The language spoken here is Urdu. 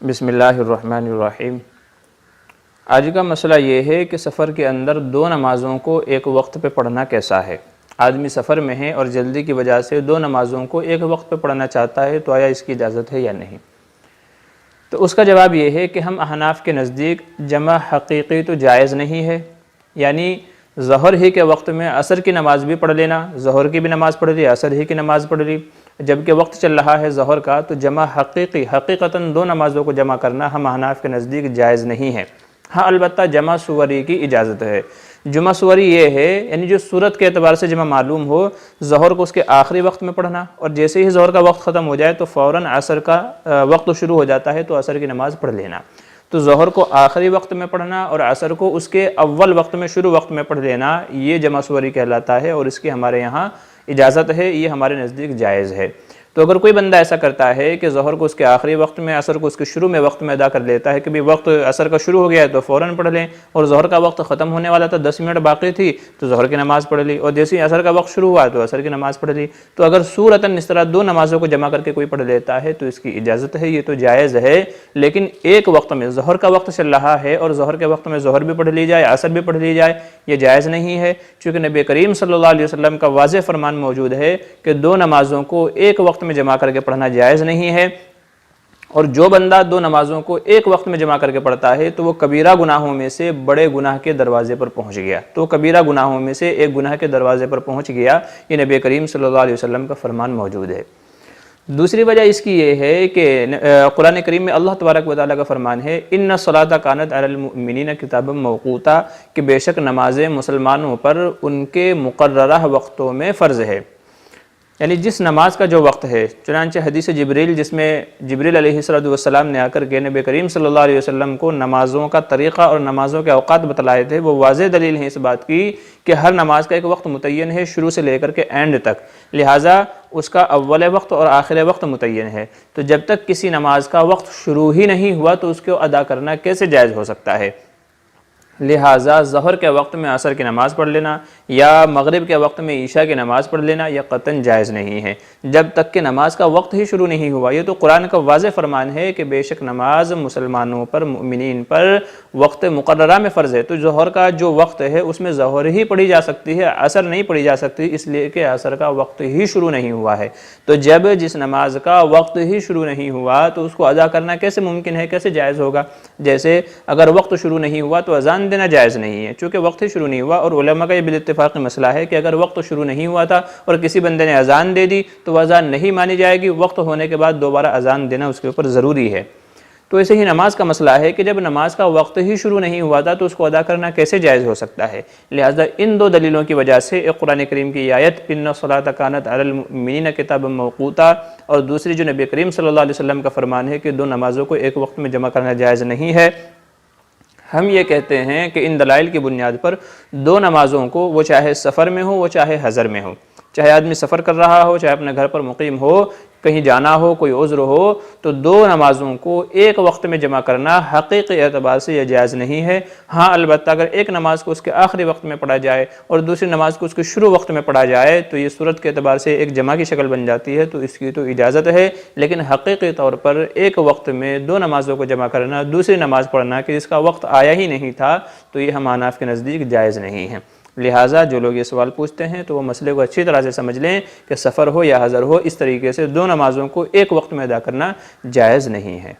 بسم اللہ الرحمن الرحیم۔ آج کا مسئلہ یہ ہے کہ سفر کے اندر دو نمازوں کو ایک وقت پہ پڑھنا کیسا ہے۔ آدمی سفر میں ہے اور جلدی کی وجہ سے دو نمازوں کو ایک وقت پہ پڑھنا چاہتا ہے، تو آیا اس کی اجازت ہے یا نہیں؟ تو اس کا جواب یہ ہے کہ ہم احناف کے نزدیک جمع حقیقی تو جائز نہیں ہے، یعنی ظہر ہی کے وقت میں عصر کی نماز بھی پڑھ لینا، ظہر کی بھی نماز پڑھ لی، عصر ہی کی نماز پڑھ لی، جبکہ وقت چل رہا ہے ظہر کا، تو جمع حقیقتاً دو نمازوں کو جمع کرنا ہم احناف کے نزدیک جائز نہیں ہے۔ ہاں البتہ جمع سوری کی اجازت ہے۔ جمع سوری یہ ہے یعنی جو صورت کے اعتبار سے جمع معلوم ہو، ظہر کو اس کے آخری وقت میں پڑھنا، اور جیسے ہی ظہر کا وقت ختم ہو جائے تو فوراً عصر کا وقت شروع ہو جاتا ہے تو عصر کی نماز پڑھ لینا۔ تو ظہر کو آخری وقت میں پڑھنا اور عصر کو اس کے اول وقت میں شروع وقت میں پڑھ لینا، یہ جمع سوری کہلاتا ہے، اور اس کی ہمارے یہاں اجازت ہے، یہ ہمارے نزدیک جائز ہے۔ تو اگر کوئی بندہ ایسا کرتا ہے کہ ظہر کو اس کے آخری وقت میں، عصر کو اس کے شروع میں وقت میں ادا کر لیتا ہے کہ بھی وقت عصر کا شروع ہو گیا ہے تو فوراً پڑھ لیں، اور ظہر کا وقت ختم ہونے والا تھا، 10 منٹ باقی تھی تو ظہر کی نماز پڑھ لی، اور جیسے ہی عصر کا وقت شروع ہوا تو عصر کی نماز پڑھ لی، تو اگر صورتاً اس طرح دو نمازوں کو جمع کر کے کوئی پڑھ لیتا ہے تو اس کی اجازت ہے، یہ تو جائز ہے۔ لیکن ایک وقت میں ظہر کا وقت چل رہا ہے اور ظہر کے وقت میں ظہر بھی پڑھ لی جائے، عصر بھی پڑھ لی جائے، یہ جائز نہیں ہے، چونکہ نبی کریم صلی اللہ علیہ وسلم کا واضح فرمان موجود ہے کہ دو نمازوں کو ایک وقت میں جمع کر کے پڑھنا جائز نہیں ہے۔ اور جو بندہ دو نمازوں کو ایک وقت میں جمع کر کے پڑھتا ہے تو وہ کبیرہ گناہوں میں سے بڑے گناہ کے دروازے پر پہنچ گیا، تو کبیرہ گناہوں میں سے ایک گناہ کے دروازے پر پہنچ گیا، یہ نبی کریم صلی اللہ علیہ وسلم کا فرمان موجود ہے۔ دوسری وجہ اس کی یہ ہے کہ قرآن کریم میں اللہ تبارک و تعالیٰ کا فرمان ہے ان الصلاۃ کانت علی المؤمنین کتابا موقوتا، کہ بے شک نمازیں مسلمانوں پر ان کے مقررہ وقتوں میں فرض ہے، یعنی جس نماز کا جو وقت ہے۔ چنانچہ حدیث جبریل، جس میں جبریل علیہ السلام نے آ کر کے نبی کریم صلی اللہ علیہ وسلم کو نمازوں کا طریقہ اور نمازوں کے اوقات بتلائے تھے، وہ واضح دلیل ہے اس بات کی کہ ہر نماز کا ایک وقت متعین ہے شروع سے لے کر کے اینڈ تک، لہٰذا اس کا اول وقت اور آخر وقت متعین ہے۔ تو جب تک کسی نماز کا وقت شروع ہی نہیں ہوا تو اس کو ادا کرنا کیسے جائز ہو سکتا ہے؟ لہٰذا ظہر کے وقت میں عصر کی نماز پڑھ لینا یا مغرب کے وقت میں عشاء کی نماز پڑھ لینا یہ قطعاً جائز نہیں ہے جب تک کہ نماز کا وقت ہی شروع نہیں ہوا۔ یہ تو قرآن کا واضح فرمان ہے کہ بے شک نماز مسلمانوں پر، مؤمنین پر وقت مقررہ میں فرض ہے۔ تو ظہر کا جو وقت ہے اس میں ظہر ہی پڑھی جا سکتی ہے، عصر نہیں پڑھی جا سکتی، اس لیے کہ عصر کا وقت ہی شروع نہیں ہوا ہے۔ تو جب جس نماز کا وقت ہی شروع نہیں ہوا تو اس کو ادا کرنا کیسے ممکن ہے، کیسے جائز ہوگا؟ جیسے اگر وقت شروع نہیں ہوا تو اذان دینا جائز نہیں ہے، چونکہ وقت ہی شروع نہیں ہوا، اور علماء کا یہ بالاتفاق مسئلہ ہے کہ اگر وقت شروع نہیں ہوا تھا اور کسی بندے نے اذان دے دی تو وہ اذان نہیں مانی جائے گی، وقت ہونے کے بعد دوبارہ اذان دینا اس کے اوپر ضروری ہے۔ تو ایسے ہی نماز کا مسئلہ ہے کہ جب نماز کا وقت ہی شروع نہیں ہوا تھا تو اس کو ادا کرنا کیسے جائز ہو سکتا ہے؟ لہٰذا ان دو دلیلوں کی وجہ سے ایک قرآن کریم کی آیت ان الصلاۃ کانت علی المؤمنین کتابا موقوتا، اور دوسری جو نبی کریم صلی اللہ علیہ وسلم کا فرمان ہے کہ دو نمازوں کو ایک وقت میں جمع کرنا جائز نہیں ہے، ہم یہ کہتے ہیں کہ ان دلائل کی بنیاد پر دو نمازوں کو، وہ چاہے سفر میں ہو وہ چاہے حضر میں ہو، چاہے آدمی سفر کر رہا ہو چاہے اپنے گھر پر مقیم ہو، کہیں جانا ہو، کوئی عذر ہو، تو دو نمازوں کو ایک وقت میں جمع کرنا حقیقی اعتبار سے یہ جائز نہیں ہے۔ ہاں البتہ اگر ایک نماز کو اس کے آخری وقت میں پڑھا جائے اور دوسری نماز کو اس کے شروع وقت میں پڑھا جائے تو یہ صورت کے اعتبار سے ایک جمع کی شکل بن جاتی ہے، تو اس کی تو اجازت ہے، لیکن حقیقی طور پر ایک وقت میں دو نمازوں کو جمع کرنا، دوسری نماز پڑھنا کہ اس کا وقت آیا ہی نہیں تھا، تو یہ ہم احناف کے نزدیک جائز نہیں ہے۔ لہٰذا جو لوگ یہ سوال پوچھتے ہیں تو وہ مسئلے کو اچھی طرح سے سمجھ لیں کہ سفر ہو یا حضر ہو، اس طریقے سے دو نمازوں کو ایک وقت میں ادا کرنا جائز نہیں ہے۔